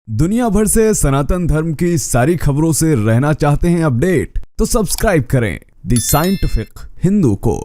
दुनिया भर से सनातन धर्म की सारी खबरों से रहना चाहते हैं अपडेट, तो सब्सक्राइब करें द साइंटिफिक हिंदू को।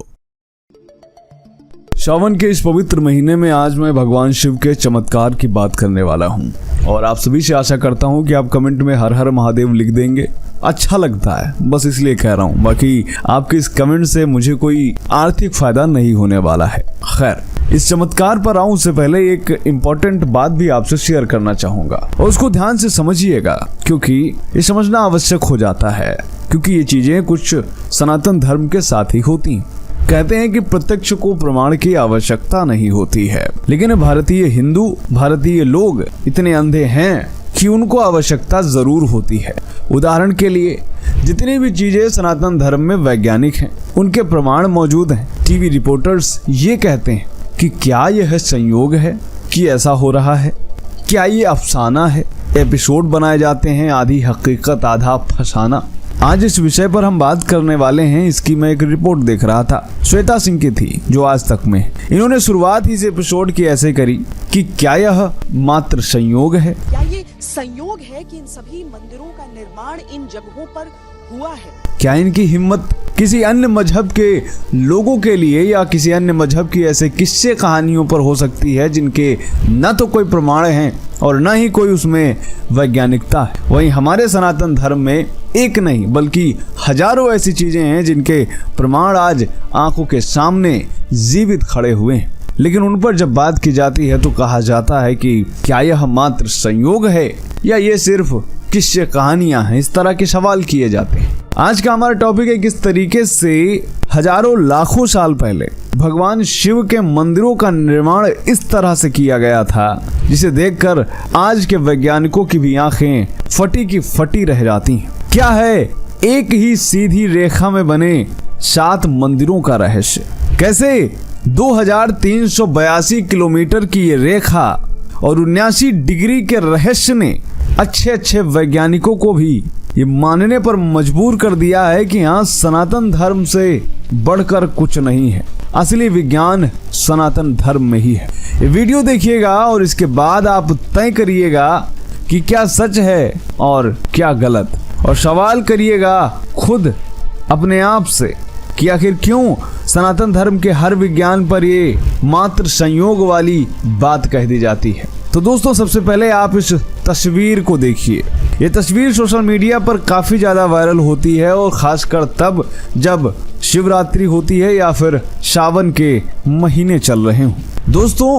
श्रावण के इस पवित्र महीने में आज मैं भगवान शिव के चमत्कार की बात करने वाला हूं और आप सभी से आशा करता हूं कि आप कमेंट में हर हर महादेव लिख देंगे। अच्छा लगता है, बस इसलिए कह रहा हूं। बाकी आपके इस कमेंट से मुझे कोई आर्थिक फायदा नहीं होने वाला है। खैर, इस चमत्कार पर आऊं उससे पहले एक इम्पोर्टेंट बात भी आपसे शेयर करना चाहूंगा और उसको ध्यान से समझिएगा, क्योंकि ये समझना आवश्यक हो जाता है, क्योंकि ये चीजें कुछ सनातन धर्म के साथ ही होती हैं। कहते हैं कि प्रत्यक्ष को प्रमाण की आवश्यकता नहीं होती है, लेकिन भारतीय हिंदू, भारतीय लोग इतने अंधे हैं कि उनको आवश्यकता जरूर होती है। उदाहरण के लिए, जितनी भी चीजें सनातन धर्म में वैज्ञानिक हैं, उनके प्रमाण मौजूद हैं। टीवी रिपोर्टर्स ये कहते हैं कि क्या यह संयोग है कि ऐसा हो रहा है, क्या ये अफसाना है। एपिसोड बनाए जाते हैं, आधी हकीकत आधा फसाना। आज इस विषय पर हम बात करने वाले हैं। इसकी मैं एक रिपोर्ट देख रहा था, श्वेता सिंह की थी, जो आज तक में। इन्होंने शुरुआत ही इस एपिसोड की ऐसे करी कि क्या यह मात्र संयोग है, क्या ये संयोग है कि इन सभी मंदिरों का निर्माण इन जगहों पर हुआ है। क्या इनकी हिम्मत किसी अन्य मजहब के लोगों के लिए या किसी अन्य मजहब की ऐसे किस्से कहानियों पर हो सकती है जिनके न तो कोई प्रमाण हैं और न ही कोई उसमें वैज्ञानिकता है। वहीं हमारे सनातन धर्म में एक नहीं बल्कि हजारों ऐसी चीजें हैं जिनके प्रमाण आज आंखों के सामने जीवित खड़े हुए हैं, लेकिन उन पर जब बात की जाती है तो कहा जाता है कि क्या यह मात्र संयोग है या ये सिर्फ किस्से कहानियां हैं। इस तरह के सवाल किए जाते हैं। आज का हमारा टॉपिक है किस तरीके से हजारों लाखों साल पहले भगवान शिव के मंदिरों का निर्माण इस तरह से किया गया था, जिसे देखकर आज के वैज्ञानिकों की भी आंखें फटी की फटी रह जाती हैं। क्या है एक ही सीधी रेखा में बने 7 मंदिरों का रहस्य? कैसे 2382 किलोमीटर की ये रेखा और 79 डिग्री के रहस्य ने अच्छे वैज्ञानिकों को भी ये मानने पर मजबूर कर दिया है कि हाँ, सनातन धर्म से बढ़कर कुछ नहीं है। असली विज्ञान सनातन धर्म में ही है। ये वीडियो देखिएगा और इसके बाद आप तय करिएगा कि क्या सच है और क्या गलत, और सवाल करिएगा खुद अपने आप से कि आखिर क्यों सनातन धर्म के हर विज्ञान पर ये मात्र संयोग वाली बात कह दी जाती है। तो दोस्तों, सबसे पहले आप इस तस्वीर को देखिए। ये तस्वीर सोशल मीडिया पर काफी ज्यादा वायरल होती है, और खासकर तब जब शिवरात्रि होती है या फिर सावन के महीने चल रहे हों। दोस्तों,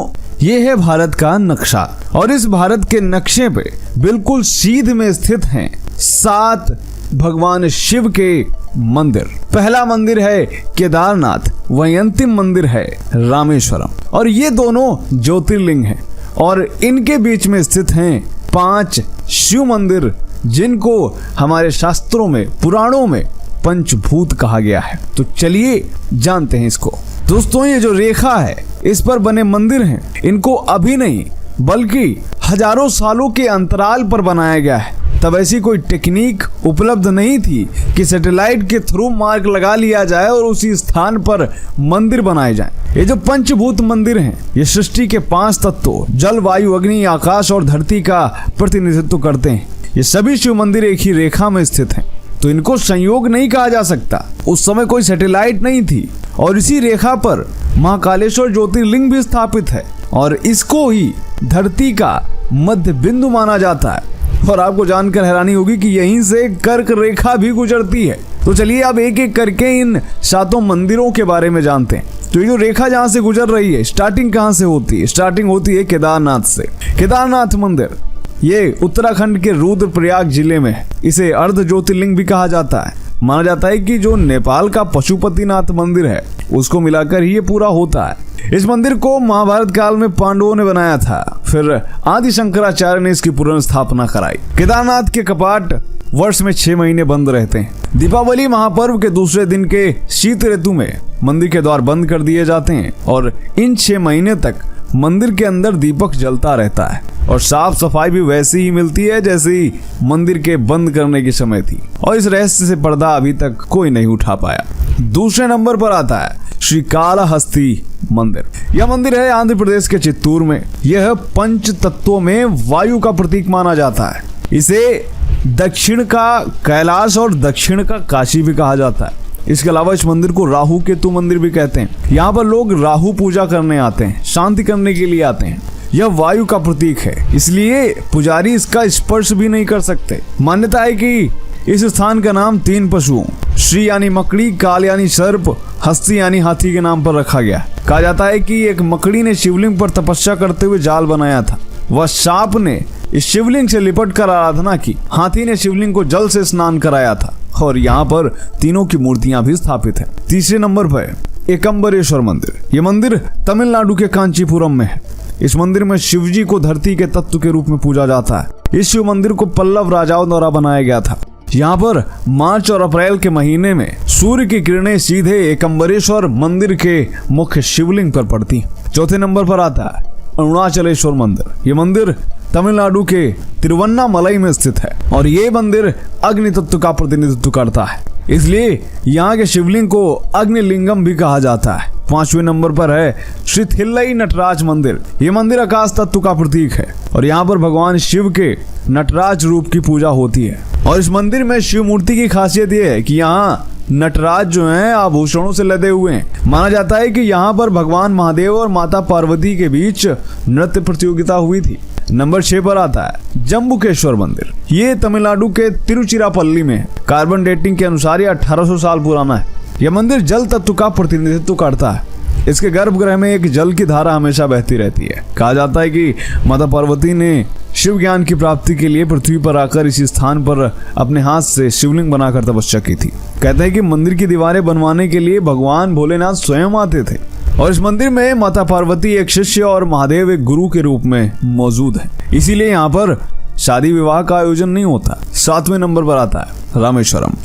ये है भारत का नक्शा, और इस भारत के नक्शे पे बिल्कुल सीध में स्थित हैं 7 भगवान शिव के मंदिर। पहला मंदिर है केदारनाथ, वहीं अंतिम मंदिर है रामेश्वरम, और ये दोनों ज्योतिर्लिंग हैं। और इनके बीच में स्थित हैं 5 शिव मंदिर, जिनको हमारे शास्त्रों में, पुराणों में पंचभूत कहा गया है। तो चलिए जानते हैं इसको। दोस्तों, ये जो रेखा है, इस पर बने मंदिर हैं, इनको अभी नहीं बल्कि हजारों सालों के अंतराल पर बनाया गया है। तब ऐसी कोई टेक्निक उपलब्ध नहीं थी कि सैटेलाइट के थ्रू मार्क लगा लिया जाए और उसी स्थान पर मंदिर बनाए जाएं। ये जो पंचभूत मंदिर हैं, ये सृष्टि के 5 तत्वों जल, वायु, अग्नि, आकाश और धरती का प्रतिनिधित्व करते हैं। ये सभी शिव मंदिर एक ही रेखा में स्थित हैं, तो इनको संयोग नहीं कहा जा सकता। उस समय कोई सैटेलाइट नहीं थी, और इसी रेखा पर महाकालेश्वर ज्योतिर्लिंग भी स्थापित है, और इसको ही धरती का मध्य बिंदु माना जाता है। और आपको जानकर हैरानी होगी कि यहीं से कर्क रेखा भी गुजरती है। तो चलिए अब एक एक करके इन 7 मंदिरों के बारे में जानते हैं। तो ये जो रेखा जहाँ से गुजर रही है, स्टार्टिंग कहाँ से होती है? स्टार्टिंग होती है केदारनाथ से। केदारनाथ मंदिर ये उत्तराखंड के रुद्रप्रयाग जिले में है। इसे अर्ध ज्योतिर्लिंग भी कहा जाता है। माना जाता है कि जो नेपाल का पशुपतिनाथ मंदिर है, उसको मिलाकर ही ये पूरा होता है। इस मंदिर को महाभारत काल में पांडवों ने बनाया था, फिर आदि शंकराचार्य ने इसकी पुनर्स्थापना कराई। केदारनाथ के कपाट वर्ष में 6 महीने बंद रहते हैं। दीपावली महापर्व के दूसरे दिन के शीत ऋतु में मंदिर के द्वार बंद कर दिए जाते हैं, और इन 6 महीने तक मंदिर के अंदर दीपक जलता रहता है, और साफ सफाई भी वैसी ही मिलती है जैसी मंदिर के बंद करने के समय थी। और इस रहस्य से पर्दा अभी तक कोई नहीं उठा पाया। दूसरे नंबर पर आता है श्रीकालहस्ती मंदिर। यह मंदिर है आंध्र प्रदेश के चित्तूर में। यह पंच तत्वों में वायु का प्रतीक माना जाता है। इसे दक्षिण का कैलाश और दक्षिण का काशी भी कहा जाता है। इसके अलावा इस मंदिर को राहु केतु मंदिर भी कहते हैं। यहाँ पर लोग राहु पूजा करने आते हैं, शांति करने के लिए आते हैं। यह वायु का प्रतीक है, इसलिए पुजारी इसका स्पर्श भी नहीं कर सकते। मान्यता है कि इस स्थान का नाम 3 पशुओं, श्री यानी मकड़ी, काल यानी सर्प, हस्ती यानी हाथी के नाम पर रखा गया। कहा जाता है कि एक मकड़ी ने शिवलिंग पर तपस्या करते हुए जाल बनाया था। वह सांप ने इस शिवलिंग से लिपट कर आराधना की। हाथी ने शिवलिंग को जल से स्नान कराया था और यहाँ पर तीनों की मूर्तियां भी स्थापित है। तीसरे नंबर पर एकम्बरेश्वर मंदिर। ये मंदिर तमिलनाडु के कांचीपुरम में है। इस मंदिर में शिवजी को धरती के तत्व के रूप में पूजा जाता है। इस शिव मंदिर को पल्लव राजाओं द्वारा बनाया गया था। यहाँ पर मार्च और अप्रैल के महीने में सूर्य की किरणें सीधे एकम्बरेश्वर मंदिर के मुख्य शिवलिंग पर पड़ती। चौथे नंबर पर आता है अरुणाचलेश्वर मंदिर। ये मंदिर तमिलनाडु के तिरुवन्नामलई में स्थित है और ये मंदिर अग्नि तत्व का प्रतिनिधित्व करता है, इसलिए यहाँ के शिवलिंग को अग्निलिंगम भी कहा जाता है। 5वें नंबर पर है श्री थिल्लई नटराज मंदिर। ये मंदिर आकाश तत्व का प्रतीक है और यहाँ पर भगवान शिव के नटराज रूप की पूजा होती है। और इस मंदिर में शिव मूर्ति की खासियत ये है कि यहाँ नटराज जो हैं आभूषणों से लदे हुए हैं। माना जाता है कि यहाँ पर भगवान महादेव और माता पार्वती के बीच नृत्य प्रतियोगिता हुई थी। नंबर 6 पर आता है जम्बुकेश्वर मंदिर। ये तमिलनाडु के तिरुचिरापल्ली में है। कार्बन डेटिंग के अनुसार यह 1800 साल पुराना है। यह मंदिर जल तत्व का प्रतिनिधित्व करता है। इसके गर्भगृह में एक जल की धारा हमेशा बहती रहती है। कहा जाता है कि माता पार्वती ने शिव ज्ञान की प्राप्ति के लिए पृथ्वी पर आकर इसी स्थान पर अपने हाथ से शिवलिंग बनाकर तपस्या की थी। कहते हैं कि मंदिर की दीवारें बनवाने के लिए भगवान भोलेनाथ स्वयं आते थे और इस मंदिर में माता पार्वती एक शिष्य और महादेव एक गुरु के रूप में मौजूद है। इसीलिए यहाँ पर शादी विवाह का आयोजन नहीं होता। 7वें नंबर पर आता है रामेश्वरम।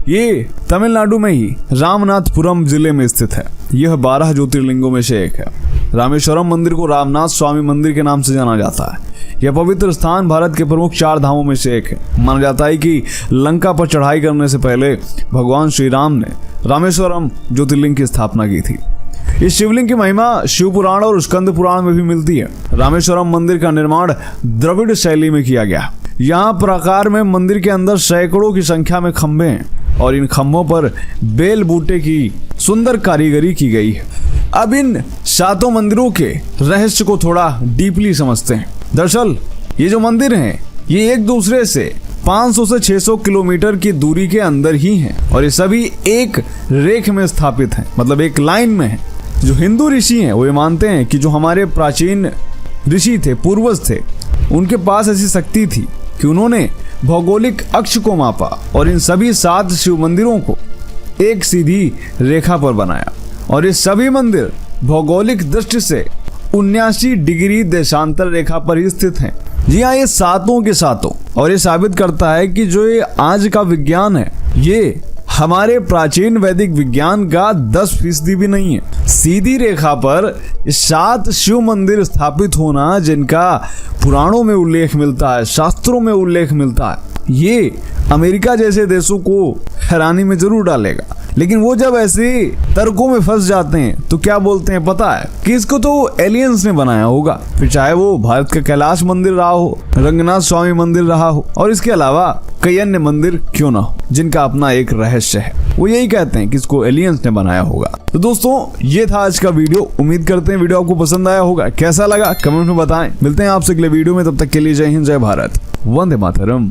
ये तमिलनाडु में ही रामनाथपुरम जिले में स्थित है। यह 12 ज्योतिर्लिंगों में से एक है। रामेश्वरम मंदिर को रामनाथ स्वामी मंदिर के नाम से जाना जाता है। यह पवित्र स्थान भारत के प्रमुख 4 धामों में से एक है। माना जाता है कि लंका पर चढ़ाई करने से पहले भगवान श्री राम ने रामेश्वरम ज्योतिर्लिंग की स्थापना की थी। इस शिवलिंग की महिमा शिव पुराण और स्कंद पुराण में भी मिलती है। रामेश्वरम मंदिर का निर्माण द्रविड़ शैली में किया गया। यहाँ प्राकार में मंदिर के अंदर सैकड़ों की संख्या में खंभे हैं और इन खंभों पर बेल बूटे की सुंदर कारीगरी की गई है। अब इन 7 मंदिरों के रहस्य को थोड़ा डीपली समझते हैं। दरअसल ये जो मंदिर हैं ये एक दूसरे से 500 से 600 किलोमीटर की दूरी के अंदर ही हैं और ये सभी एक रेख में स्थापित हैं, मतलब एक लाइन में हैं। जो हिंदू ऋषि हैं वो ये मानते हैं कि जो हमारे प्राचीन ऋषि थे, पूर्वज थे, उनके पास ऐसी शक्ति थी कि उन्होंने भौगोलिक अक्ष को मापा और इन सभी 7 शिव मंदिरों को एक सीधी रेखा पर बनाया और ये सभी मंदिर भौगोलिक दृष्टि से 79 डिग्री देशांतर रेखा पर ही स्थित हैं। जी हाँ, ये 7 के 7 और ये साबित करता है कि जो ये आज का विज्ञान है ये हमारे प्राचीन वैदिक विज्ञान का 10% भी नहीं है। सीधी रेखा पर 7 शिव मंदिर स्थापित होना जिनका पुराणों में उल्लेख मिलता है, शास्त्रों में उल्लेख मिलता है, ये अमेरिका जैसे देशों को हैरानी में जरूर डालेगा। लेकिन वो जब ऐसे तर्कों में फंस जाते हैं तो क्या बोलते हैं पता है कि इसको तो एलियंस ने बनाया होगा। फिर चाहे वो भारत का कैलाश मंदिर रहा हो, रंगनाथ स्वामी मंदिर रहा हो और इसके अलावा कई अन्य मंदिर क्यों ना हो जिनका अपना एक रहस्य है, वो यही कहते हैं कि इसको एलियंस ने बनाया होगा। तो दोस्तों ये था आज का वीडियो। उम्मीद करते हैं वीडियो आपको पसंद आया होगा। कैसा लगा कमेंट में बताएं। मिलते हैं आपसे अगले वीडियो में, तब तक के लिए जय हिंद, जय भारत, वंदे मातरम।